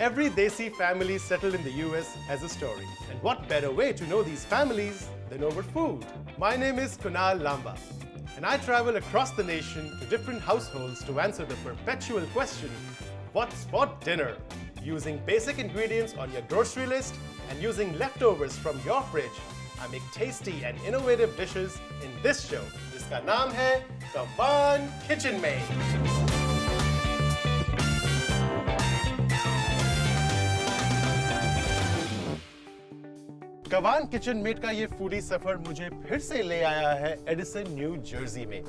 Every Desi family settled in the US has a story. And what better way to know these families than over food? My name is Kunal Lamba, and I travel across the nation to different households to answer the perpetual question, what's for dinner? Using basic ingredients on your grocery list and using leftovers from your fridge, I make tasty and innovative dishes in this show, जिसका नाम है Kawan KitchenMate. कवान किचनमेट का ये foodie सफर मुझे फिर से ले आया है एडिसन न्यू जर्सी में.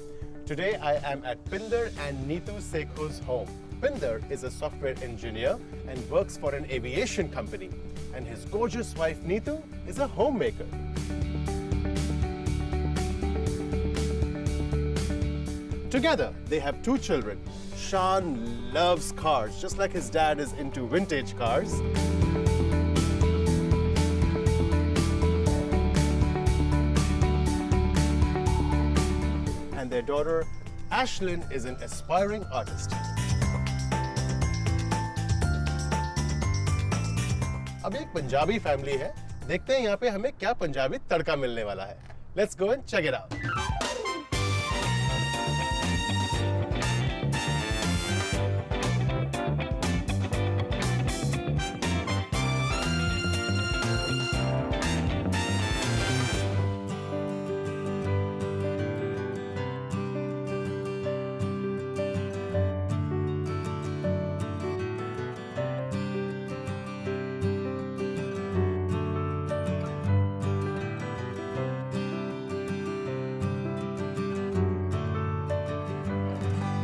Today I am at Pinder and Neetu Sekhon's home. Pinder is a software engineer and works for an aviation company, and his gorgeous wife Neetu is a homemaker. Together they have two children. Sean loves cars, just like his dad is into vintage cars. And their daughter, Ashlyn, is an aspiring artist. अब एक Punjabi family है. देखते हैं यहाँ पे हमें क्या पंजाबी तड़का मिलने वाला है. Let's go and check it out.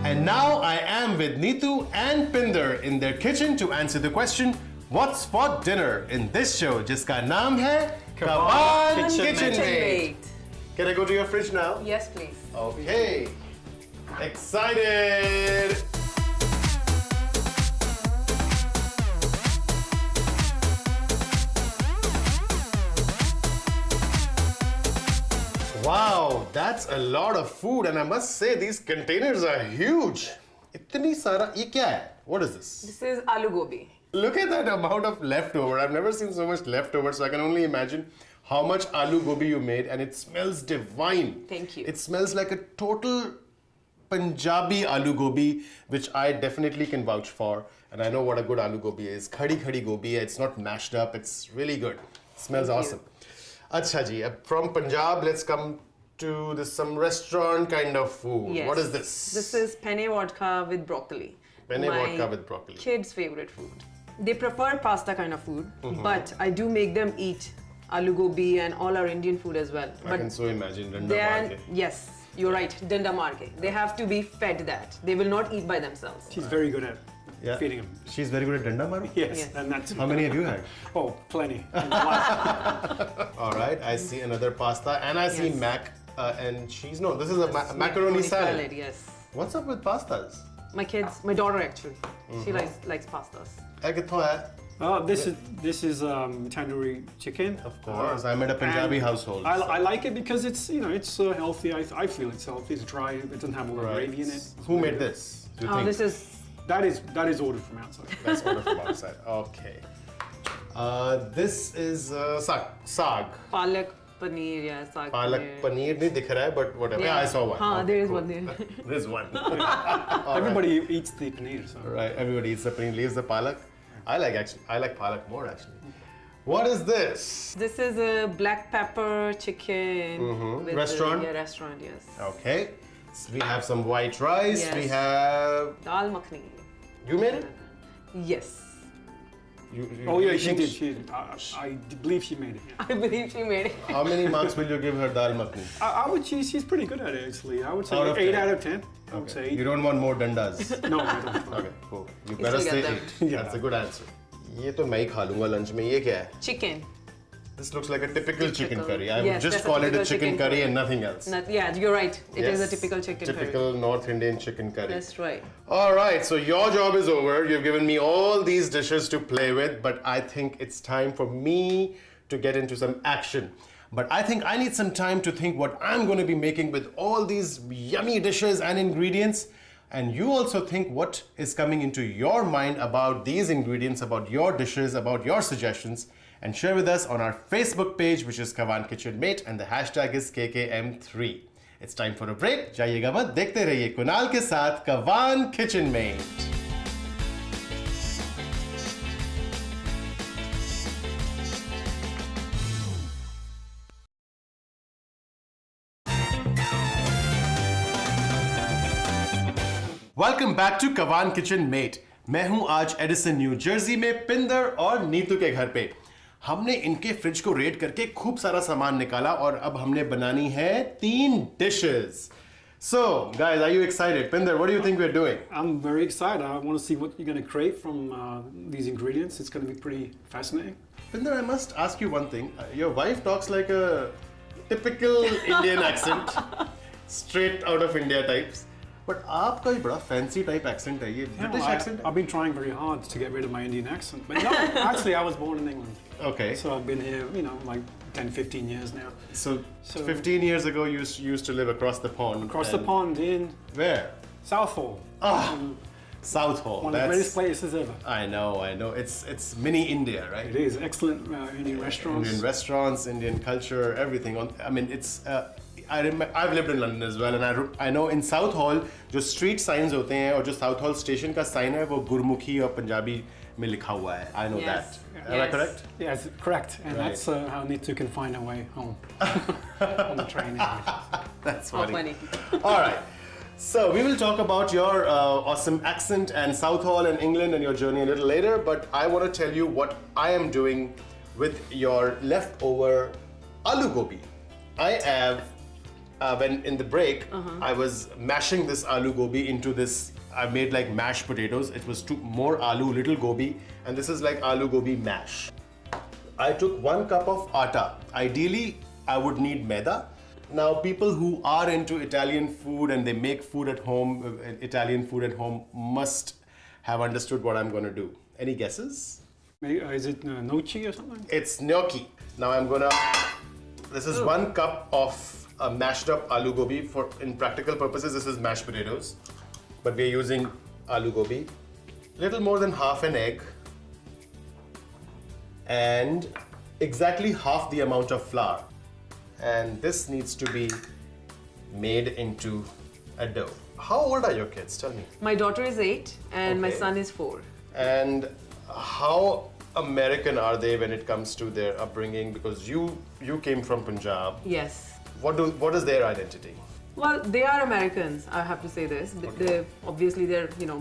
And now I am with Neetu and Pinder in their kitchen to answer the question, what's for dinner in this show, जिसका नाम है Kawan KitchenMate. Can I go to your fridge now? Yes, please. Okay. Excited. Wow, that's a lot of food, and I must say these containers are huge. इतनी सारा, ये क्या है? What is this? This is Aloo Gobi. Look at that amount of leftover. I've never seen so much leftover, so I can only imagine how much Aloo Gobi you made, and it smells divine. Thank you. It smells like a total Punjabi Aloo Gobi, which I definitely can vouch for, and I know what a good Aloo Gobi is. Khadi gobi, it's not mashed up, it's really good. It smells awesome. Acha ji, from Punjab, let's come to this some restaurant kind of food. Yes. What is this? This is penne vodka with broccoli. Penne vodka with broccoli. Kids' favorite food. They prefer pasta kind of food, but I do make them eat Aloo Gobi and all our Indian food as well. I can so imagine. Danda marke. Yes, you're right. Danda marke. They have to be fed that. They will not eat by themselves. She's very good at feeding him. She's very good at danda maru? Yes, and that's... How many have you had? Oh, plenty. All right, I see another pasta, and I see mac and cheese. No, this is a macaroni salad. Yes. What's up with pastas? My daughter actually. She likes pastas. This is tandoori chicken. Of course, I'm at a Punjabi household. I like it because it's it's healthy. I feel it's healthy. It's dry. It doesn't have a lot of gravy in it. Who made this? Do you think? This is. That is ordered from outside. That's ordered from outside. Okay. This is saag. Palak paneer, yeah, saag Palak paneer nahi dikh raha hai, but whatever. Yeah, I saw one. Haan, there is one there. There's one. Everybody eats the paneer. So. Right, everybody eats the paneer, leaves the palak. I like palak more actually. What is this? This is a black pepper chicken. With Restaurant? Restaurant, yes. Okay. So we have some white rice. Yes. We have... Dal makhni. You made it? Yes. Oh yeah, she did. I believe she made it. Yeah. I believe she made it. How many marks will you give her dal makhni? I would. She's pretty good at it actually. I would say Out of 8 10. out of 10. I would say 8. You don't want more dandas? No, I don't. Okay, cool. You better say 8. Yeah. That's a good answer. ये तो मैं ही खा लूँगा lunch में. ये क्या है? Chicken. This looks like a typical chicken curry. I would Yes, just that's a call it a typical chicken chicken curry curry. and nothing else. Yeah, you're right. It is a Yes, typical chicken curry. Typical North Indian chicken curry. That's right. All right, so your job is over. You've given me all these dishes to play with, but I think it's time for me to get into some action. But I think I need some time to think what I'm going to be making with all these yummy dishes and ingredients. and you also think what is coming into your mind about these ingredients, about your dishes, about your suggestions, and share with us on our Facebook page, which is Kawan KitchenMate, and the hashtag is KKM3. It's time for a break. जाइएगा मत, देखते रहिए कुणाल के साथ Kawan KitchenMate. Welcome back to Kawan kitchen mate. मैं हूं आज Edison new Jersey में पिंदर और नीतू के घर पे. हमने इनके फ्रिज को रेड करके खूब सारा सामान निकाला और अब हमने बनानी है 3 dishes. So, guys, are you excited? Pinder, what do you think we're doing? I'm very excited. I want to see what you're going to create from these ingredients. It's going to be pretty fascinating. Pinder, I must ask you one thing. Your wife talks like a typical Indian accent, straight out of India types. But आपका ही बड़ा fancy type accent है ये. British accent. I've been trying very hard to get rid of my Indian accent. But no, actually I was born in England. Okay. So I've been here, like 10, 15 years now. So 15 years ago you used to live across the pond. Across the pond in Where? Southall. Southall. One of the greatest places ever. I know. It's mini India, right? It is. Excellent Indian restaurants. Indian restaurants, Indian culture, everything. It's. I've lived in London as well, and I know in Southall जो street signs होते हैं और जो Southall station का sign है वो गुरमुखी और पंजाबी में लिखा हुआ है. I know Yes. that. Am I correct? Yes, correct. And Right. that's how Nitu can find her way home on the train. That's How funny. funny. All right. So we will talk about your awesome accent and Southall and England and your journey a little later. But I want to tell you what I am doing with your leftover aloo gobi. I have. When in the break, I was mashing this aloo gobi into this. I made like mashed potatoes. It was more aloo, little gobi, and this is like aloo gobi mash. I took 1 cup of atta. Ideally, I would need maida. Now, people who are into Italian food and they make food at home, Italian food at home, must have understood what I'm going to do. Any guesses? Is it gnocchi or something? It's gnocchi. Now I'm gonna. This is 1 cup of mashed up aloo gobi. For in practical purposes, this is mashed potatoes, but we're using aloo gobi. Little more than half an egg, and exactly half the amount of flour. And this needs to be made into a dough. How old are your kids? Tell me. My daughter is 8 and my Okay. son is 4. And how American are they when it comes to their upbringing? Because you came from Punjab. Yes. What is their identity? Well, they are Americans, I have to say this. They're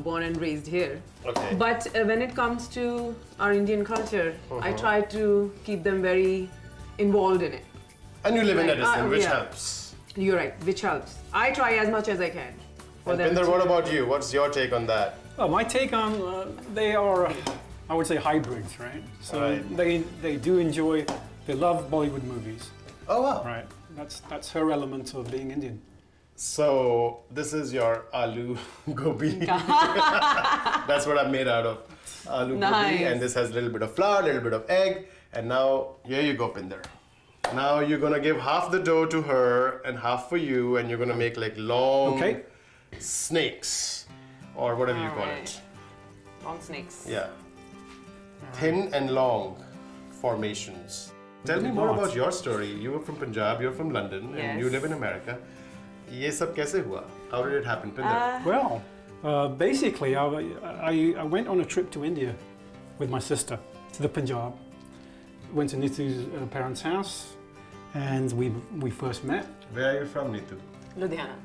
born and raised here. Okay. But when it comes to our Indian culture, I try to keep them very involved in it. And you live in Like, Edison, which yeah. helps. You're right, which helps. I try as much as I can. And Pinder, what about you? What's your take on that? Well, my take on they are, I would say, hybrids, right? So Right. they do enjoy, they love Bollywood movies, Oh wow. right? That's her element of being Indian. So this is your aloo gobi. That's what I've made out of aloo gobi. Nice. And this has a little bit of flour, a little bit of egg. And now, here you go, Pinder. Now you're gonna give half the dough to her and half for you, and you're gonna make like long snakes, or whatever you call it. Long snakes. Yeah. Thin and long formations. Tell me more about your story. You were from Punjab, you're from London, and you Yes. live in America. ये सब कैसे हुआ? How did it happen, Pinder? Well, basically, I went on a trip to India with my sister to the Punjab. Went to Nitu's parents' house, and we first met. Where are you from, Neetu? Ludhiana.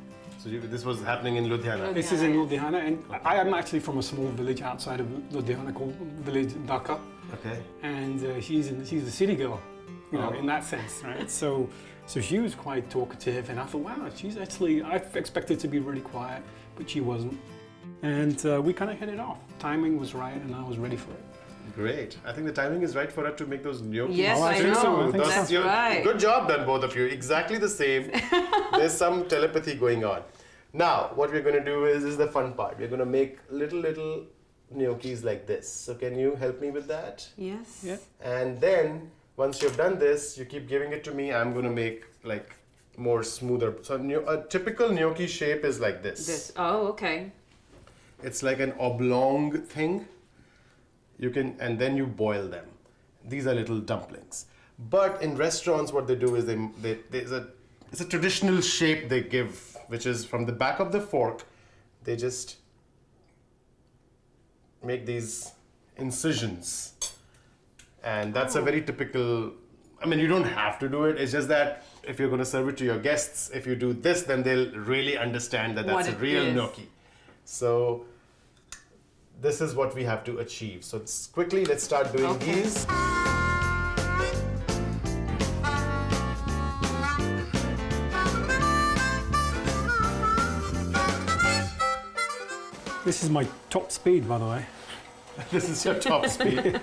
So this was happening in Ludhiana. This is in Ludhiana, and I am actually from a small village outside of Ludhiana called village Dhaka, Okay. and she's the city girl, in that sense, right? So she was quite talkative, and I thought, wow, she's actually, I expected to be really quiet, but she wasn't. And we kind of hit it off. Timing was right, and I was ready for it. Great. I think the timing is right for us to make those gnocchi. Yes, I think know. so. I think That's You're- right. Good job done, both of you. Exactly the same. There's some telepathy going on. Now, what we're going to do is the fun part. We're going to make little gnocchis like this. So can you help me with that? Yes. Yeah. And then, once you've done this, you keep giving it to me. I'm going to make like more smoother. So a typical gnocchi shape is like this. This. Oh, okay. It's like an oblong thing. You can, and then you boil them. These are little dumplings. But in restaurants, what they do is it's a traditional shape they give, which is from the back of the fork, they just make these incisions. And that's a very typical, I mean, you don't have to do it. It's just that if you're going to serve it to your guests, if you do this, then they'll really understand that that's a real gnocchi. So this is what we have to achieve. So quickly, let's start doing these. This is my top speed, by the way. This is your top speed.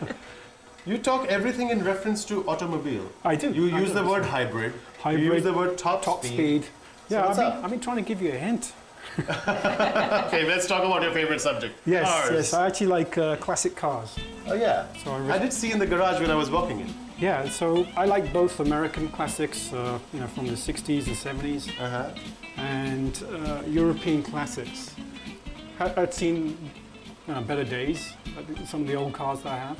You talk everything in reference to automobile. I do. You use the word hybrid. Hybrid. You use the word top speed. Yeah, what's up? I've been trying to give you a hint. Okay, let's talk about your favorite subject. Yes, Cars. yes. I actually like classic cars. Oh yeah. So I did see in the garage when I was walking in. Yeah, so I like both American classics, you know, from the 60s and 70s, and European classics. I've seen better days, some of the old cars that I have.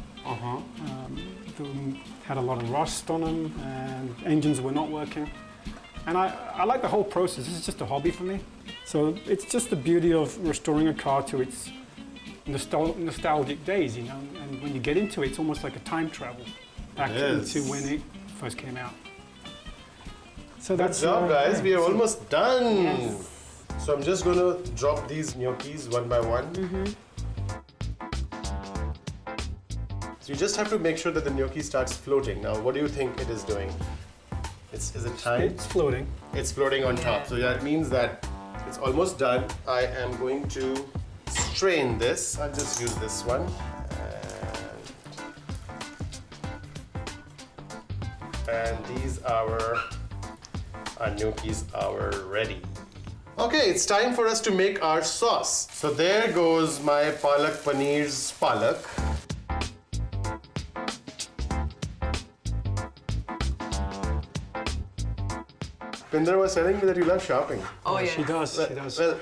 They had a lot of rust on them, and engines were not working. And I like the whole process. This is just a hobby for me. So it's just the beauty of restoring a car to its nostalgic days, you know. And when you get into it, it's almost like a time travel back into when it first came out. So that's Good job, guys. We are so almost done. Yes. So I'm just going to drop these gnocchis one by one. So you just have to make sure that the gnocchi starts floating. Now, what do you think it is doing? Is it time? It's floating. It's floating on top. So that means that it's almost done. I am going to strain this. I'll just use this one. And these our gnocchis are ready. Okay, it's time for us to make our sauce. So there goes my palak paneer's palak. Pinder was telling me that you love shopping. Oh yeah. She does. She does. Well,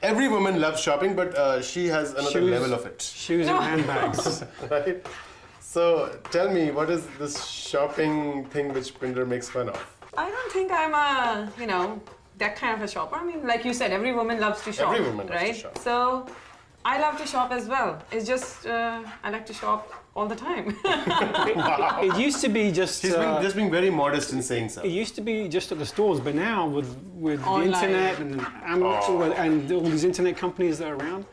every woman loves shopping, but she has another level of it. Shoes and handbags. Right? So tell me, what is this shopping thing which Pinder makes fun of? I don't think I'm a, you know, that kind of a shopper. I mean, like you said, every woman loves to shop. Every woman loves right? to shop. So I love to shop as well. It's just, I like to shop all the time. It used to be just. She's just being very modest in saying so. It used to be just at the stores, but now with the Online. internet and Amazon and all these internet companies that are around,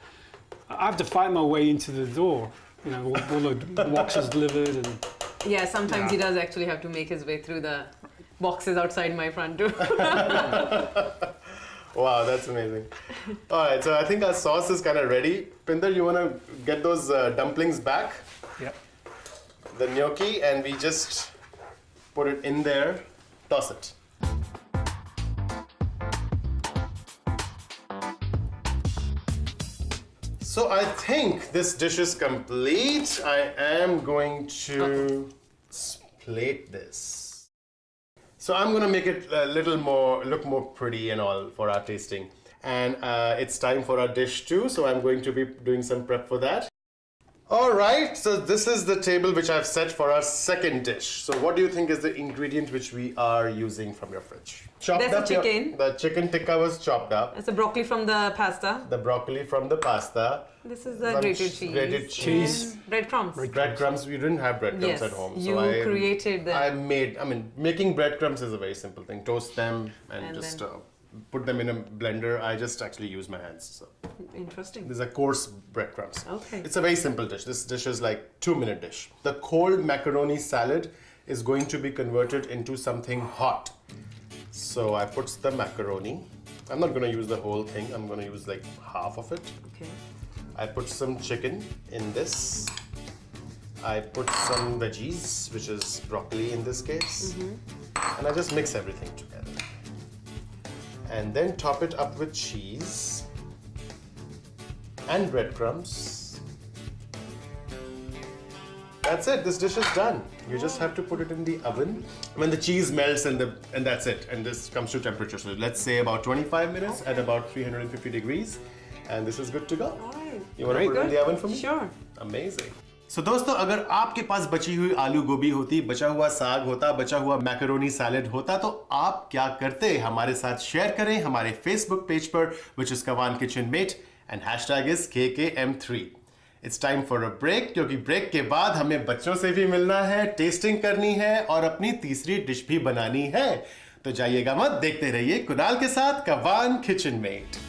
I have to fight my way into the door. You know, all the boxes delivered and. Yeah, sometimes he does actually have to make his way through the boxes outside my front door. Wow, that's amazing. All right, so I think our sauce is kind of ready. Pinder, you want to get those dumplings back? Yep. The gnocchi, and we just put it in there, toss it. So I think this dish is complete. I am going to plate this. So I'm gonna make it a little more, look more pretty and all for our tasting. And it's time for our dish too, so I'm going to be doing some prep for that. All right, so this is the table which I've set for our second dish. So what do you think is the ingredient which we are using from your fridge? Chopped There's up the chicken. The chicken tikka was chopped up. It's the broccoli from the pasta. The broccoli from the pasta. This is the Some grated cheese. grated cheese. And breadcrumbs. Breadcrumbs. We didn't have breadcrumbs Yes, at home. you created them. Making breadcrumbs is a very simple thing. Toast them and just then- put them in a blender. I just actually use my hands. So Interesting. these are coarse breadcrumbs. Okay. It's a very simple dish. This dish is like 2-minute dish. The cold macaroni salad is going to be converted into something hot. So I put the macaroni. I'm not going to use the whole thing. I'm going to use like half of it. Okay. I put some chicken in this. I put some veggies, which is broccoli in this case. And I just mix everything together. And then top it up with cheese and breadcrumbs. That's it. This dish is done. You just have to put it in the oven. When the cheese melts and that's it. And this comes to temperature. So let's say about 25 minutes at about 350 degrees. And this is good to go. All right. You want to put it in the oven for me? Sure. Amazing. So दोस्तों अगर आपके पास बची हुई आलू गोभी होती, बचा हुआ साग होता, बचा हुआ मैकरोनी सैलेड होता तो आप क्या करते हमारे साथ शेयर करें हमारे फेसबुक पेज पर which is Kawan KitchenMate and hashtag is KKM3. It's time for a break क्योंकि ब्रेक के बाद हमें बच्चों से भी मिलना है, टेस्टिंग करनी है और अपनी तीसरी डिश भी बनानी है। तो जाइएगा मत, देखते रहिए कुणाल के साथ Kawan KitchenMate।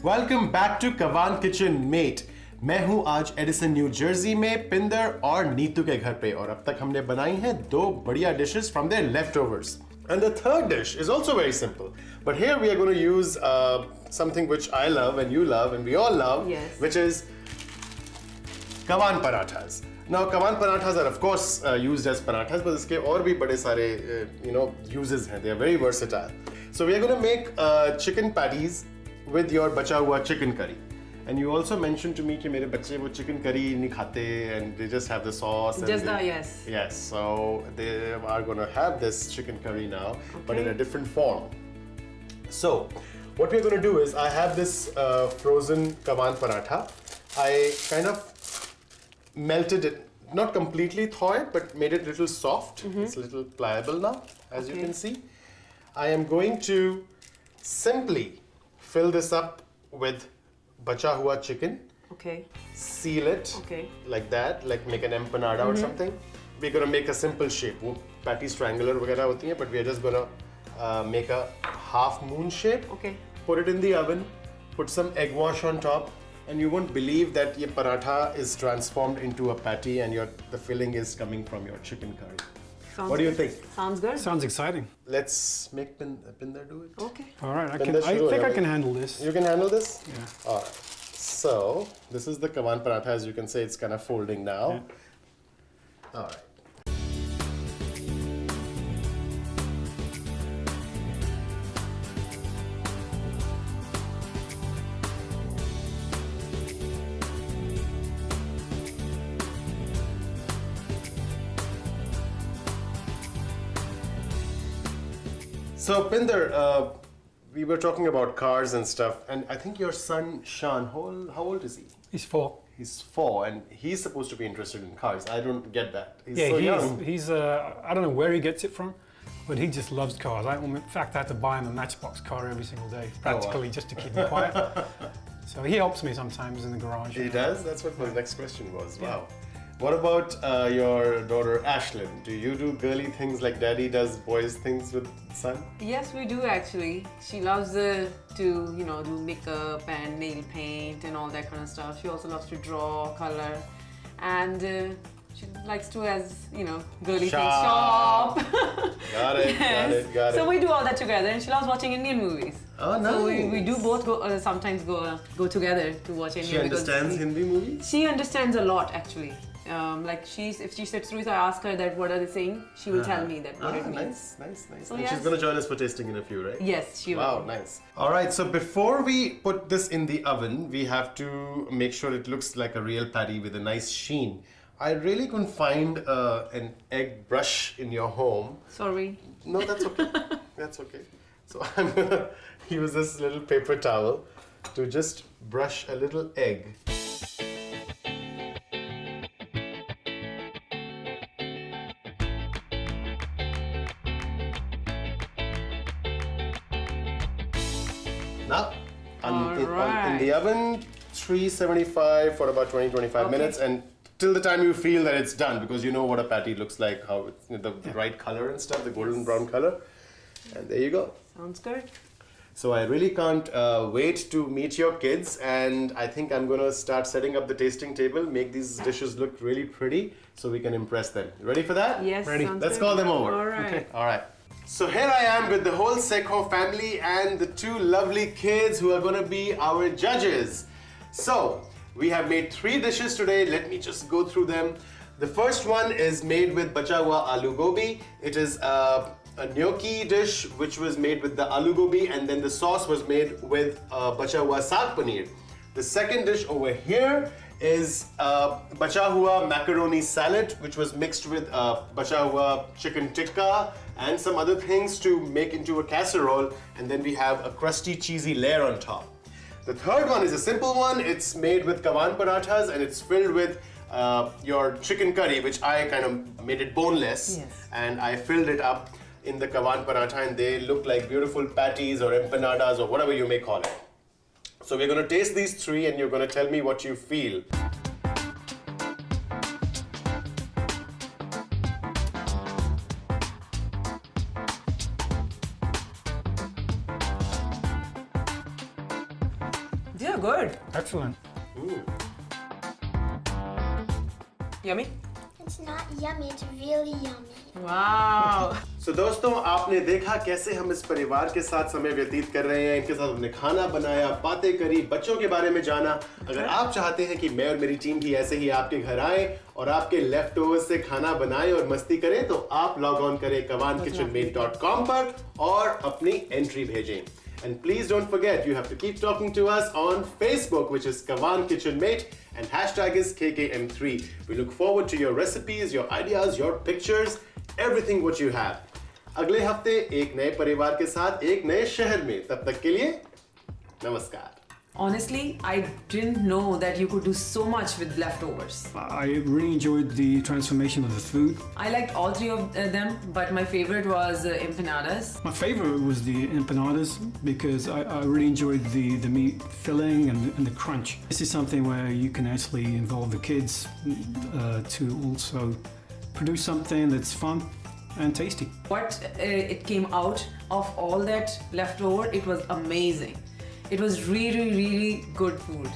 Welcome back to Kawan kitchen mate. मैं हूं आज एडिसन न्यू जर्सी में पिंदर और नीतू के घर पे और अब तक हमने बनाई हैं 2 बढ़िया dishes from their leftovers. And the third dish is also very simple. But here we are going to use something which I love and you love and we all love, yes. which is Kawan parathas. Now Kawan parathas are of course used as parathas, but इसके और भी बड़े सारे uses हैं. They are very versatile. So we are going to make chicken patties with your बचा हुआ chicken curry. And you also mentioned to me कि मेरे बच्चे वो chicken curry नहीं खाते and they just have the sauce. Just the, yes. Yes, so they are going to have this chicken curry now, but in a different form. So what we're going to do is I have this frozen Kawan paratha. I kind of melted it, not completely thaw it, but made it a little soft. It's a little pliable now, as you can see. I am going to simply fill this up with bacha hua chicken. Okay. Seal it like that, like make an empanada or something. We're gonna make a simple shape. वो patties triangular वगैरह होती हैं, but we are just gonna make a half moon shape. Okay. Put it in the oven. Put some egg wash on top, and you won't believe that ये paratha is transformed into a patty, and the filling is coming from your chicken curry. What do you think? Sounds good. Sounds exciting. Let's make Pinder do it. Okay. All right, I Pinder think shuru I hai. can handle this. You can handle this? Yeah. All right. So, this is the Kawan paratha. As you can see, it's kind of folding now. Yeah. All right. So, Pinder, we were talking about cars and stuff, and I think your son Shan, how old is he? He's 4. He's 4, and he's supposed to be interested in cars. I don't get that. He's Yeah, so young. he's I don't know where he gets it from, but he just loves cars. In fact, I had to buy him a Matchbox car every single day, practically, just to keep him quiet. So he helps me sometimes in the garage. He does? That's what my next question was. Wow. What about your daughter Ashlyn? Do you do girly things like daddy does boys things with son? Yes, we do actually. She loves to, do makeup and nail paint and all that kind of stuff. She also loves to draw, color, and she likes to, girly things shop. Got it. So we do all that together, and she loves watching Indian movies. Oh, nice. So we do both sometimes go together to watch Indian. She understands Hindi movies? She understands a lot actually. If she sits through it, I ask her that what are they saying, she will tell me that what it means. Nice. So And yes. she's going to join us for tasting in a few, right? Yes, she will. Wow, nice. All right, so before we put this in the oven, we have to make sure it looks like a real patty with a nice sheen. I really couldn't find an egg brush in your home. Sorry. No, that's okay. That's okay. So I'm going to use this little paper towel to just brush a little egg. Now, in the oven, 375 for about 20-25 minutes, and till the time you feel that it's done, because you know what a patty looks like, how it's the right color and stuff, the golden brown color, and there you go. Sounds good. So I really can't wait to meet your kids, and I think I'm gonna start setting up the tasting table, make these dishes look really pretty, so we can impress them. You ready for that? Yes. Ready. Let's call them over. All right. Okay. All right. So here I am with the whole Sekhon family and the 2 lovely kids who are going to be our judges. So we have made 3 dishes today. Let me just go through them. The first one is made with bacha hua aloo gobi. It is a gnocchi dish which was made with the aloo gobi, and then the sauce was made with bacha hua saag paneer. The second dish over here is bacha hua macaroni salad, which was mixed with bacha hua chicken tikka and some other things to make into a casserole, and then we have a crusty cheesy layer on top. The third one is a simple one. It's made with Kawan parathas and it's filled with your chicken curry, which I kind of made it boneless. Yes. And I filled it up in the Kawan paratha, and they look like beautiful patties or empanadas or whatever you may call it. So we're going to taste these three and you're going to tell me what you feel. They're good. Excellent. Yummy? It's not yummy, it's really yummy. Wow. So दोस्तों, आपने देखा कैसे हम इस परिवार के साथ समय व्यतीत कर रहे हैं, इनके साथ हमने खाना बनाया, बातें करी, बच्चों के बारे में जाना। अगर आप चाहते हैं कि मैं और मेरी टीम भी ऐसे ही आपके घर आए और आपके लेफ्ट ओवर्स से खाना बनाए और मस्ती करें, तो आप लॉग ऑन करें kawankitchenmate.com पर और अपनी एंट्री भेजें। And please don't forget, you have to keep talking to us on Facebook, which is Kawan KitchenMate, and hashtag is KKM3. We look forward to your recipes, your ideas, your pictures, everything what you have. अगले हफ्ते एक नए परिवार के साथ एक नए शहर में, तब तक के लिए नमस्कार। Honestly, I didn't know that you could do so much with leftovers. I really enjoyed the transformation of the food. I liked all three of them, but my favorite was empanadas. My favorite was the empanadas because I really enjoyed the meat filling and the crunch. This is something where you can actually involve the kids to also produce something that's fun and tasty. What it came out of all that leftover, it was amazing. It was really, really good food.